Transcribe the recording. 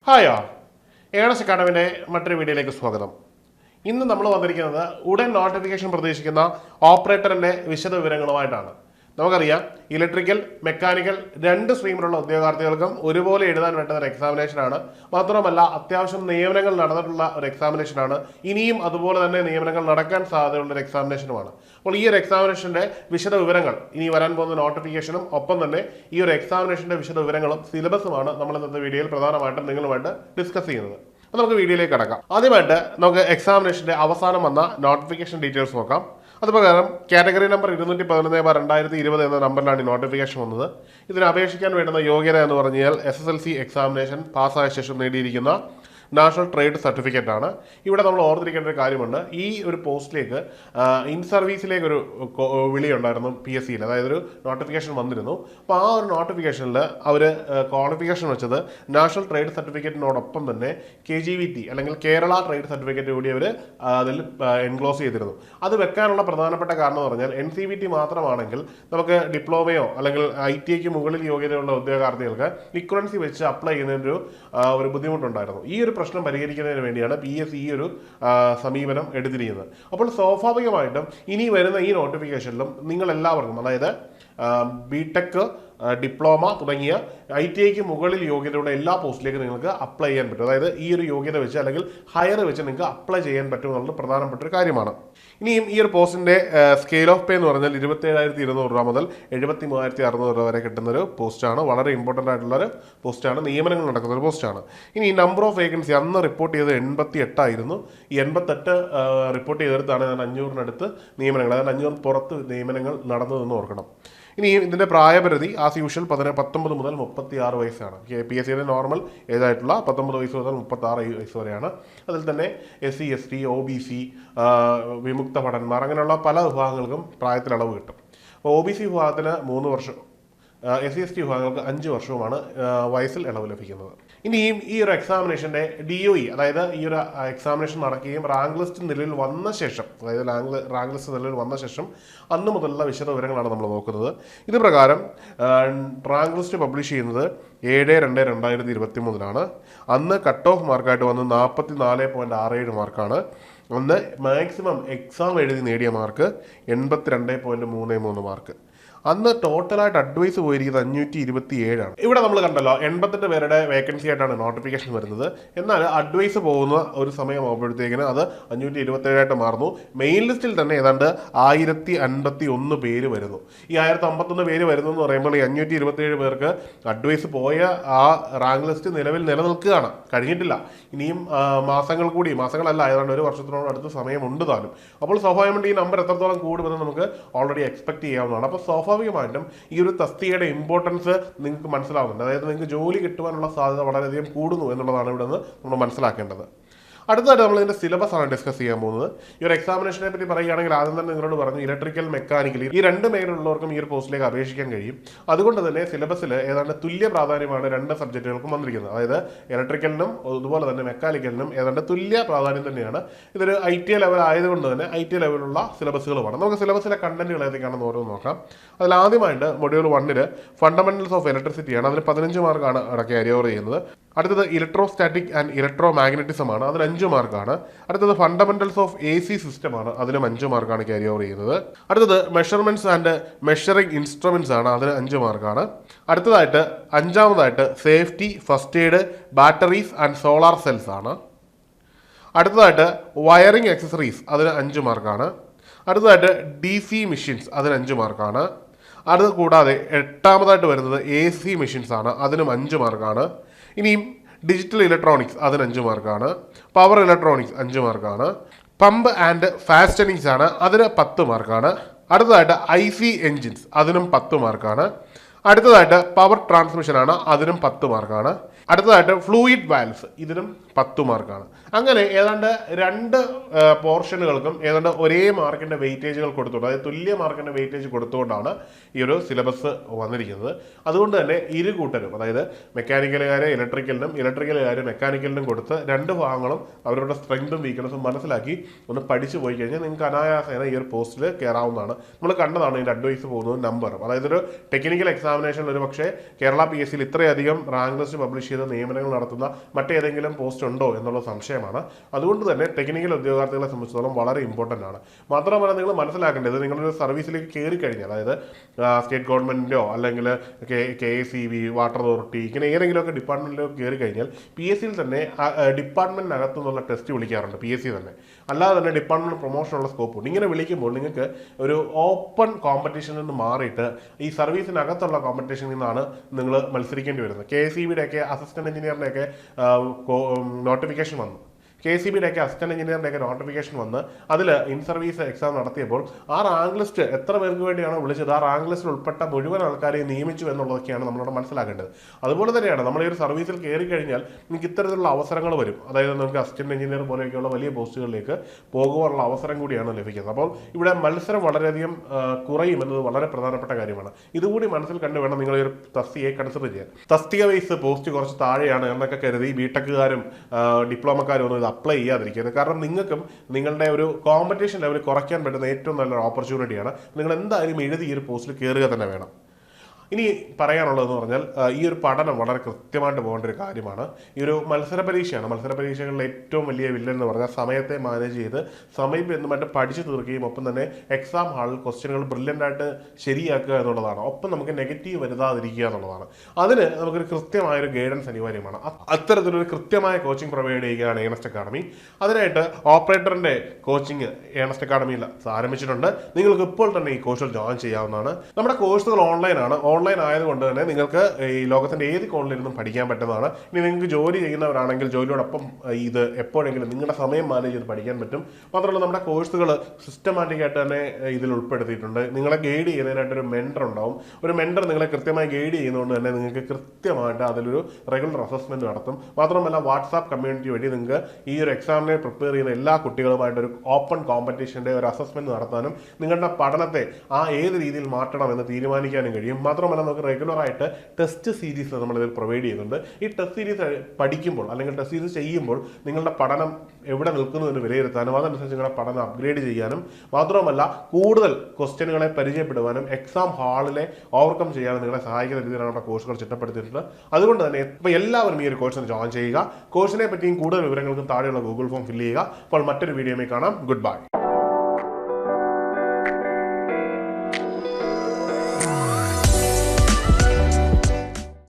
Hi ആൾ earnest അക്കാഡമിൻ്റെ മറ്റൊരു വീഡിയോയിലേക്ക് സ്വാഗതം. ഇന്ന് നമ്മൾ വന്നിരിക്കുന്നത് ഉടൻ നോട്ടിഫിക്കേഷൻ പ്രതീക്ഷിക്കുന്ന ഓപ്പറേറ്ററിൻ്റെ വിശദ വിവരങ്ങളുമായിട്ടാണ്. നമുക്കറിയാം, ഇലക്ട്രിക്കൽ, മെക്കാനിക്കൽ രണ്ട് സ്ട്രീമിലുള്ള ഉദ്യോഗാർത്ഥികൾക്കും ഒരുപോലെ എഴുതാൻ വേണ്ട ഒരു എക്സാമിനേഷനാണ്. മാത്രമല്ല, അത്യാവശ്യം നിയമനങ്ങൾ നടന്നിട്ടുള്ള ഒരു എക്സാമിനേഷനാണ്. ഇനിയും അതുപോലെ തന്നെ നിയമനങ്ങൾ നടക്കാൻ സാധ്യതയുള്ള ഒരു എക്സാമിനേഷനുമാണ്. അപ്പോൾ ഈ ഒരു എക്സാമിനേഷൻ്റെ വിശദ വിവരങ്ങൾ, ഇനി വരാൻ പോകുന്ന നോട്ടിഫിക്കേഷനും ഒപ്പം തന്നെ ഈ ഒരു എക്സാമിനേഷൻ്റെ വിശദ വിവരങ്ങളും സിലബസുമാണ് നമ്മൾ ഇന്നത്തെ വീഡിയോയിൽ പ്രധാനമായിട്ടും നിങ്ങളുമായിട്ട് ഡിസ്കസ് ചെയ്യുന്നത്. അപ്പോൾ നമുക്ക് വീഡിയോയിലേക്ക് കടക്കാം. ആദ്യമായിട്ട് നമുക്ക് എക്സാമിനേഷൻ്റെ അവസാനം വന്ന നോട്ടിഫിക്കേഷൻ ഡീറ്റെയിൽസ് നോക്കാം. അതുപ്രകാരം കാറ്റഗറി നമ്പർ 211/2020 എന്ന നമ്പറിലാണ് ഈ നോട്ടിഫിക്കേഷൻ വന്നത്. ഇതിന് അപേക്ഷിക്കാൻ വേണ്ടുന്ന യോഗ്യത എന്ന് പറഞ്ഞാൽ SSLC എക്സാമിനേഷൻ പാസ്സായ ശേഷം നേടിയിരിക്കുന്ന നാഷണൽ ട്രേഡ് സർട്ടിഫിക്കറ്റ് ആണ്. ഇവിടെ നമ്മൾ ഓർത്തിരിക്കേണ്ട ഒരു കാര്യമുണ്ട്. ഈ ഒരു പോസ്റ്റിലേക്ക് ഇൻ സർവീസിലേക്കൊരു വിളി ഉണ്ടായിരുന്നു PSCയിൽ, അതായത് ഒരു നോട്ടിഫിക്കേഷൻ വന്നിരുന്നു. അപ്പോൾ ആ ഒരു നോട്ടിഫിക്കേഷനിൽ അവർ ക്വാളിഫിക്കേഷൻ വെച്ചത് നാഷണൽ ട്രേഡ് സർട്ടിഫിക്കറ്റിനോടൊപ്പം തന്നെ KGVT അല്ലെങ്കിൽ കേരള ട്രേഡ് സർട്ടിഫിക്കറ്റ് കൂടി അവർ അതിൽ എൻക്ലോസ് ചെയ്തിരുന്നു. അത് വെക്കാനുള്ള പ്രധാനപ്പെട്ട കാരണം എന്ന് പറഞ്ഞാൽ NCVT മാത്രമാണെങ്കിൽ നമുക്ക് ഡിപ്ലോമയോ അല്ലെങ്കിൽ ITIക്ക് മുകളിൽ യോഗ്യതയുള്ള ഉദ്യോഗാർത്ഥികൾക്ക് ഇക്വലൻസി വെച്ച് അപ്ലൈ ചെയ്യുന്നതിൻ്റെ ഒരു ബുദ്ധിമുട്ടുണ്ടായിരുന്നു. ഈ ഒരു പ്രശ്നം പരിഹരിക്കുന്നതിന് വേണ്ടിയാണ് PSC ഈ ഒരു സമീപനം എടുത്തിരിക്കുന്നത്. അപ്പോൾ സ്വാഭാവികമായിട്ടും ഇനി വരുന്ന ഈ നോട്ടിഫിക്കേഷനിലും നിങ്ങൾ എല്ലാവർക്കും, അതായത് BTech, ഡിപ്ലോമ തുടങ്ങിയ ITIക്ക് മുകളിൽ യോഗ്യതയുടെ എല്ലാ പോസ്റ്റിലേക്ക് നിങ്ങൾക്ക് അപ്ലൈ ചെയ്യാൻ പറ്റും. അതായത് ഈ ഒരു യോഗ്യത വെച്ച് അല്ലെങ്കിൽ ഹയർ വെച്ച് നിങ്ങൾക്ക് അപ്ലൈ ചെയ്യാൻ പറ്റും എന്നുള്ളത് പ്രധാനപ്പെട്ട ഒരു കാര്യമാണ്. ഇനിയും ഈ ഒരു പോസ്റ്റിൻ്റെ സ്കെയിൽ ഓഫ് പേ എന്ന് പറഞ്ഞാൽ 27,200 രൂപ മുതൽ 73,600 രൂപ വരെ കിട്ടുന്നൊരു പോസ്റ്റാണ്. വളരെ ഇമ്പോർട്ടൻ്റ് ആയിട്ടുള്ളൊരു പോസ്റ്റാണ്, നിയമനങ്ങൾ നടക്കുന്ന ഒരു പോസ്റ്റാണ്. ഇനി നമ്പർ ഓഫ് വേക്കൻസി അന്ന് റിപ്പോർട്ട് ചെയ്തത് 88 ആയിരുന്നു. ഈ 88 റിപ്പോർട്ട് ചെയ്തെടുത്താണ് 500-നടുത്ത് നിയമനങ്ങൾ, അതായത് 500 പുറത്ത് നിയമനങ്ങൾ നടന്നതെന്ന് ഓർക്കണം. ഇനി ഇതിൻ്റെ പ്രായപരിധി ആസ് യൂഷ്വൽ 19 മുതൽ 36 വയസ്സാണ്. PSCയുടെ നോർമൽ ഏജായിട്ടുള്ള 19 വയസ്സ് മുതൽ 36 വയസ്സ് വരെയാണ്. അതിൽ തന്നെ SC, ST, OBC, വിമുക്ത ഭടന്മാർ, അങ്ങനെയുള്ള പല വിഭാഗങ്ങൾക്കും പ്രായത്തിൽ ഇളവ് കിട്ടും. അപ്പോൾ OBC വിഭാഗത്തിന് 3 വർഷം, SC, ST വിഭാഗങ്ങൾക്ക് 5 വർഷവുമാണ് വയസ്സിൽ ഇളവ് ലഭിക്കുന്നത്. ഇനിയും ഈ ഒരു എക്സാമിനേഷൻ്റെ DOE, അതായത് ഈ ഒരു എക്സാമിനേഷൻ നടക്കുകയും റാങ്ക് ലിസ്റ്റ് നിലവിൽ വന്ന ശേഷം, അതായത് റാങ്ക് ലിസ്റ്റ് നിലവിൽ വന്ന ശേഷം അന്ന് മുതലുള്ള വിശദ വിവരങ്ങളാണ് നമ്മൾ നോക്കുന്നത്. ഇത് പ്രകാരം റാങ്ക് ലിസ്റ്റ് പബ്ലിഷ് ചെയ്യുന്നത് 7/2/2023 അന്ന് കട്ട് ഓഫ് മാർക്കായിട്ട് വന്ന് 44.67 മാർക്കാണ്. അന്ന് മാക്സിമം എക്സാം എഴുതി നേടിയ മാർക്ക് 82.33 മാർക്ക്. അന്ന് ടോട്ടലായിട്ട് അഡ്വൈസ് പോയിരിക്കുന്നത് 527 ഇവിടെ നമ്മൾ കണ്ടല്ലോ, 88 പേരുടെ വേക്കൻസി ആയിട്ടാണ് നോട്ടിഫിക്കേഷൻ വരുന്നത്. എന്നാൽ അഡ്വൈസ് പോകുന്ന ഒരു സമയം ആകുമ്പോഴത്തേക്കിന് അത് 527 മാറുന്നു. മെയിൻ ലിസ്റ്റിൽ തന്നെ ഏതാണ്ട് 1051 പേര് വരുന്നു. ഈ 1051 പേര് വരുന്നു എന്ന് പറയുമ്പോൾ ഈ 527 പേർക്ക് അഡ്വൈസ് പോയ ആ റാങ്ക് ലിസ്റ്റ് നിലവിൽ നിലനിൽക്കുകയാണ്, കഴിഞ്ഞിട്ടില്ല. ഇനിയും മാസങ്ങളല്ല, ഏതാണ്ട് 1 വർഷത്തിനോട് അടുത്ത് സമയമുണ്ട് താനും. അപ്പോൾ സ്വാഭാവികമായിട്ട് ഈ നമ്പർ എത്രത്തോളം കൂടുമെന്ന് നമുക്ക് ഓൾറെഡി എക്സ്പെക്ട് ചെയ്യാവുന്നതാണ്. അപ്പോൾ സ്വാഭാവികമായിട്ടും ഈ ഒരു തസ്തികയുടെ ഇമ്പോർട്ടൻസ് നിങ്ങൾക്ക് മനസ്സിലാവുന്നുണ്ട്. അതായത് നിങ്ങൾക്ക് ജോലി കിട്ടുവാനുള്ള സാധ്യത വളരെയധികം കൂടുന്നു എന്നുള്ളതാണ് ഇവിടെ നിന്ന് നമ്മൾ മനസ്സിലാക്കേണ്ടത്. അടുത്തതായിട്ട് നമ്മൾ ഇതിൻ്റെ സിലബസ് ആണ് ഡിസ്കസ് ചെയ്യാൻ പോകുന്നത്. ഈ ഒരു എക്സാമിനേഷനെ പറ്റി പറയുകയാണെങ്കിൽ ആദ്യം തന്നെ നിങ്ങളോട് പറഞ്ഞു, ഇലക്ട്രിക്കൽ, മെക്കാനിക്കൽ ഈ രണ്ട് മേഖലയിലുള്ളവർക്കും ഈ ഒരു പോസ്റ്റിലേക്ക് അപേക്ഷിക്കാൻ കഴിയും. അതുകൊണ്ട് തന്നെ സിലബസിൽ ഏതാണ്ട് തുല്യ പ്രാധാന്യമാണ് രണ്ട് സബ്ജക്റ്റുകൾക്കും വന്നിരിക്കുന്നത്. അതായത് ഇലക്ട്രിക്കലിനും അതുപോലെ തന്നെ മെക്കാനിക്കലിനും ഏതാണ്ട് തുല്യ പ്രാധാന്യം തന്നെയാണ്. ഇതൊരു ITI ലെവൽ ആയതുകൊണ്ട് തന്നെ ITI ലെവലുള്ള സിലബസുകളുമാണ്. നമുക്ക് സിലബസിലെ കണ്ടന്റുകൾ ഏതൊക്കെയാണെന്ന് ഓരോന്ന് നോക്കാം. അതിൽ ആദ്യമായിട്ട് മൊഡ്യൂൾ 1 ഫണ്ടമെന്റൽസ് ഓഫ് ഇലക്ട്രിസിറ്റിയാണ്. അതിന് 15 മാർക്കാണ് അവിടെ ക്യാരി ഓവർ ചെയ്യുന്നത്. അടുത്തത് ഇലക്ട്രോസ്റ്റാറ്റിക് ആൻഡ് ഇലക്ട്രോ മാഗ്നറ്റിസം ആണ്, അതിന് 5 മാർക്കാണ്. അടുത്തത് ഫണ്ടമെന്റൽസ് ഓഫ് AC സിസ്റ്റം ആണ്, അതിനും 5 മാർക്കാണ് ക്യാരി ഓവർ ചെയ്യുന്നത്. അടുത്തത് മെഷർമെന്റ്സ് ആൻഡ് മെഷറിംഗ് ഇൻസ്ട്രുമെന്റ്സ് ആണ്, അതിന് 5 മാർക്കാണ്. അടുത്തതായിട്ട് 5ാമതായിട്ട് safety, first aid, batteries and solar cells ആണ്. അടുത്തതായിട്ട് വയറിംഗ് എക്സസറീസ്, അതിന് 5 മാർക്കാണ്. അടുത്തതായിട്ട് DC മെഷീൻസ്, അതിന് 5 മാർക്കാണ്. അത് കൂടാതെ 8ാമതായിട്ട് വരുന്നത് AC മെഷീൻസ് ആണ്, അതിനും 5 മാർക്കാണ്. ഇനിയും ഡിജിറ്റൽ ഇലക്ട്രോണിക്സ്, അതിന് 5 മാർക്കാണ്. പവർ ഇലക്ട്രോണിക്സ് 5 മാർക്കാണ്. പമ്പ് ആൻഡ് ഫാസ്റ്റനിങ്സ് ആണ്, അതിന് 10 മാർക്കാണ്. അടുത്തതായിട്ട് IC എൻജിൻസ്, അതിനും 10 മാർക്കാണ്. അടുത്തതായിട്ട് പവർ ട്രാൻസ്മിഷൻ ആണ്, അതിനും 10 മാർക്കാണ്. അടുത്തതായിട്ട് ഫ്ലൂയിഡ് വാൽവ്സ്, ഇതിനും 10 മാർക്കാണ്. അങ്ങനെ ഏതാണ്ട് 2 പോർഷനുകൾക്കും ഏതാണ്ട് ഒരേ മാർക്കിൻ്റെ വെയിറ്റേജുകൾ കൊടുത്തുകൊണ്ട്, അതായത് തുല്യ മാർക്കിൻ്റെ വെയിറ്റേജ് കൊടുത്തുകൊണ്ടാണ് ഈ ഒരു സിലബസ് വന്നിരിക്കുന്നത്. അതുകൊണ്ട് തന്നെ ഇരു കൂട്ടരും, അതായത് മെക്കാനിക്കലുകാരെ ഇലക്ട്രിക്കലുകാരെ മെക്കാനിക്കലിനും കൊടുത്ത് 2 ഭാഗങ്ങളും അവരുടെ സ്ട്രെങ്തും വീക്ക്നെസ്സും മനസ്സിലാക്കി ഒന്ന് പഠിച്ചു പോയി കഴിഞ്ഞാൽ നിങ്ങൾക്ക് അനായാസേന ഈ ഒരു പോസ്റ്റിൽ കയറാവുന്നതാണ്. നമ്മൾ കണ്ടതാണ് ഇതിൻ്റെ അഡ്വൈസ് പോകുന്നത് നമ്പർ, അതായത് ഒരു ടെക്നിക്കൽ എക്സാം എക്സാമിനേഷനിൽ ഒരു പക്ഷേ കേരള PSC ഇത്രയധികം റാങ്ക് ലിസ്റ്റ് പബ്ലിഷ് ചെയ്ത് നിയമനങ്ങൾ നടത്തുന്ന മറ്റേതെങ്കിലും പോസ്റ്റ് ഉണ്ടോ എന്നുള്ള സംശയമാണ്. അതുകൊണ്ട് തന്നെ ടെക്നിക്കൽ ഉദ്യോഗാർത്ഥികളെ സംബന്ധിച്ചിടത്തോളം വളരെ ഇമ്പോർട്ടൻ്റ് ആണ്. മാത്രമല്ല നിങ്ങൾ മനസ്സിലാക്കേണ്ടത്, നിങ്ങളൊരു സർവീസിലേക്ക് കയറി കഴിഞ്ഞാൽ, അതായത് സ്റ്റേറ്റ് ഗവൺമെൻറ്റിൻ്റെയോ അല്ലെങ്കിൽ KSEB, വാട്ടർ അതോറിറ്റി, ഇങ്ങനെ ഏതെങ്കിലുമൊക്കെ ഡിപ്പാർട്ട്മെൻറ്റിലോ കയറി കഴിഞ്ഞാൽ PSCയിൽ തന്നെ ഡിപ്പാർട്ട്മെൻറ്റിനകത്തു നിന്നുള്ള ടെസ്റ്റ് വിളിക്കാറുണ്ട്. PSC തന്നെ അല്ലാതെ തന്നെ ഡിപ്പാർട്ട്മെൻറ്റ് പ്രൊമോഷനുള്ള സ്കോപ്പുണ്ട്. ഇങ്ങനെ വിളിക്കുമ്പോൾ നിങ്ങൾക്ക് ഒരു ഓപ്പൺ കോമ്പറ്റീഷനിൽ നിന്ന് മാറിയിട്ട് ഈ സർവീസിനകത്തുള്ള കോമ്പറ്റീഷനിൽ നിന്നാണ് നിങ്ങൾ മത്സരിക്കേണ്ടി വരുന്നത്. KSEBയുടെയൊക്കെ അസിസ്റ്റന്റ് എഞ്ചിനീയറിൻ്റെയൊക്കെ നോട്ടിഫിക്കേഷൻ വന്നു. KSEBയുടെയൊക്കെ അസിസ്റ്റന്റ് എഞ്ചിനീയറിൻ്റെയൊക്കെ നോട്ടിഫിക്കേഷൻ വന്ന് അതിൽ ഇൻ സർവീസ് എക്സാം നടത്തിയപ്പോൾ ആ റാങ്ക് ലിസ്റ്റ് എത്ര പേർക്ക് വേണ്ടിയാണ് വിളിച്ചത്, ആ റാങ്ക് ലിസ്റ്റിൽ ഉൾപ്പെട്ട മുഴുവൻ ആൾക്കാരെയും നിയമിച്ചു എന്നുള്ളതൊക്കെയാണ് നമ്മളോട് മനസ്സിലാക്കേണ്ടത്. അതുപോലെ തന്നെയാണ് നമ്മൾ ഈ ഒരു സർവീസിൽ കയറി കഴിഞ്ഞാൽ നിങ്ങൾക്ക് ഇത്തരത്തിലുള്ള അവസരങ്ങൾ വരും. അതായത് നിങ്ങൾക്ക് അസിസ്റ്റന്റ് എഞ്ചിനീയർ പോലെയൊക്കെയുള്ള വലിയ പോസ്റ്റുകളിലേക്ക് പോകുവാനുള്ള അവസരം കൂടിയാണ് ലഭിക്കുന്നത്. അപ്പോൾ ഇവിടെ മത്സരം വളരെയധികം കുറയും എന്നത് വളരെ പ്രധാനപ്പെട്ട കാര്യമാണ്. ഇതുകൂടി മനസ്സിൽ കണ്ടു വേണം നിങ്ങൾ ഈ ഒരു തസ്തികയെ കൺസിഡർ ചെയ്യാൻ. തസ്തിക വൈസ് പോസ്റ്റ് കുറച്ച് താഴെയാണ് എന്നൊക്കെ കരുതി ബിടെക്കുകാരും ഡിപ്ലോമക്കാരും ഒന്നും അപ്ലൈ ചെയ്യാതിരിക്കരുത്. കാരണം നിങ്ങൾക്കും നിങ്ങളുടെ ഒരു കോമ്പറ്റീഷൻ ലെവൽ കുറയ്ക്കാൻ പറ്റുന്ന ഏറ്റവും നല്ലൊരു ഓപ്പർച്യൂണിറ്റിയാണ്. നിങ്ങൾ എന്തായാലും എഴുതി ഈ ഒരു പോസ്റ്റിൽ കയറുക തന്നെ വേണം. ഇനി പറയാനുള്ളതെന്ന് പറഞ്ഞാൽ ഈ ഒരു പഠനം വളരെ കൃത്യമായിട്ട് പോകേണ്ട ഒരു കാര്യമാണ്. ഈ ഒരു മത്സര പരീക്ഷയാണ്. മത്സര പരീക്ഷകളിലെ ഏറ്റവും വലിയ വില്ലൻ എന്ന് പറഞ്ഞാൽ സമയത്തെ മാനേജ് ചെയ്ത് സമയബന്ധമായിട്ട് പഠിച്ചു തീർക്കുകയും ഒപ്പം തന്നെ എക്സാം ഹാളിൽ ക്വസ്റ്റ്യനുകൾ ബ്രില്യൻ്റായിട്ട് ശരിയാക്കുക എന്നുള്ളതാണ്. ഒപ്പം നമുക്ക് നെഗറ്റീവ് വരുത്താതിരിക്കുക എന്നുള്ളതാണ്. അതിന് നമുക്കൊരു കൃത്യമായൊരു ഗൈഡൻസ് അനിവാര്യമാണ്. അത്തരത്തിലൊരു കൃത്യമായ കോച്ചിങ് പ്രൊവൈഡ് ചെയ്യുകയാണ് ഏണസ്റ്റ് അക്കാഡമി. അതിനായിട്ട് ഓപ്പറേറ്ററിൻ്റെ കോച്ചിങ് ഏണസ്റ്റ് അക്കാഡമിയിൽ ആരംഭിച്ചിട്ടുണ്ട്. നിങ്ങൾക്ക് ഇപ്പോൾ തന്നെ ഈ കോഴ്സിൽ ജോയിൻ ചെയ്യാവുന്നതാണ്. നമ്മുടെ കോഴ്സുകൾ ഓൺലൈനാണ്. ഓൺലൈൻ ആയതുകൊണ്ട് തന്നെ നിങ്ങൾക്ക് ഈ ലോകത്തിൻ്റെ ഏത് കോണിലിരുന്നും പഠിക്കാൻ പറ്റുന്നതാണ്. ഇനി നിങ്ങൾക്ക് ജോലി ചെയ്യുന്നവരാണെങ്കിൽ ജോലിയോടൊപ്പം ഇത് എപ്പോഴെങ്കിലും നിങ്ങളുടെ സമയം മാനേജ് ചെയ്ത് പഠിക്കാൻ പറ്റും. മാത്രമല്ല നമ്മുടെ കോഴ്സുകൾ സിസ്റ്റമാറ്റിക്കായിട്ട് തന്നെ ഇതിൽ ഉൾപ്പെടുത്തിയിട്ടുണ്ട്. നിങ്ങളെ ഗൈഡ് ചെയ്യുന്നതിനായിട്ടൊരു മെൻറ്റർ ഉണ്ടാവും. ഒരു മെൻറ്റർ നിങ്ങളെ കൃത്യമായി ഗൈഡ് ചെയ്യുന്നതുകൊണ്ട് തന്നെ നിങ്ങൾക്ക് കൃത്യമായിട്ട് അതിലൊരു റെഗുലർ അസസ്മെൻറ്റ് നടത്തും. മാത്രമല്ല വാട്സാപ്പ് കമ്മ്യൂണിറ്റി വഴി നിങ്ങൾക്ക് ഈ ഒരു എക്സാമിനെ പ്രിപ്പയർ ചെയ്യുന്ന എല്ലാ കുട്ടികളുമായിട്ടൊരു ഓപ്പൺ കോമ്പറ്റീഷൻ്റെ ഒരു അസസ്മെൻറ്റ് നടത്താനും നിങ്ങളുടെ പഠനത്തെ ഏത് രീതിയിൽ മാറ്റണമെന്ന് തീരുമാനിക്കാനും കഴിയും. മാത്രമല്ല നമുക്ക് റെഗുലറായിട്ട് ടെസ്റ്റ് സീരീസ് നമ്മളിതിൽ പ്രൊവൈഡ് ചെയ്യുന്നുണ്ട്. ഈ ടെസ്റ്റ് സീരീസ് പഠിക്കുമ്പോൾ അല്ലെങ്കിൽ ടെസ്റ്റ് സീരീസ് ചെയ്യുമ്പോൾ നിങ്ങളുടെ പഠനം എവിടെ നിൽക്കുന്നു എന്ന് വിലയിരുത്താനും അതനുസരിച്ച് നിങ്ങളുടെ പഠനം അപ്ഗ്രേഡ് ചെയ്യാനും മാത്രമല്ല കൂടുതൽ ക്വസ്റ്റ്യനുകളെ പരിചയപ്പെടുവാനും എക്സാം ഹാളിലെ ഓവർകം ചെയ്യാനും നിങ്ങളെ സഹായിക്കുന്ന രീതിയിലാണ് നമ്മുടെ കോഴ്സുകൾ ചിട്ടപ്പെടുത്തിയിട്ടുണ്ട്. അതുകൊണ്ട് തന്നെ ഇപ്പോൾ എല്ലാവരും ഈ ഒരു കോഴ്സിന് ജോയിൻ ചെയ്യുക. കോഴ്സിനെ പറ്റിയും കൂടുതൽ വിവരങ്ങൾക്കും താഴെയുള്ള ഗൂഗിൾ ഫോം ഫില്ല് ചെയ്യുക. അപ്പോൾ മറ്റൊരു വീഡിയോയിൽ കാണാം. Good bye.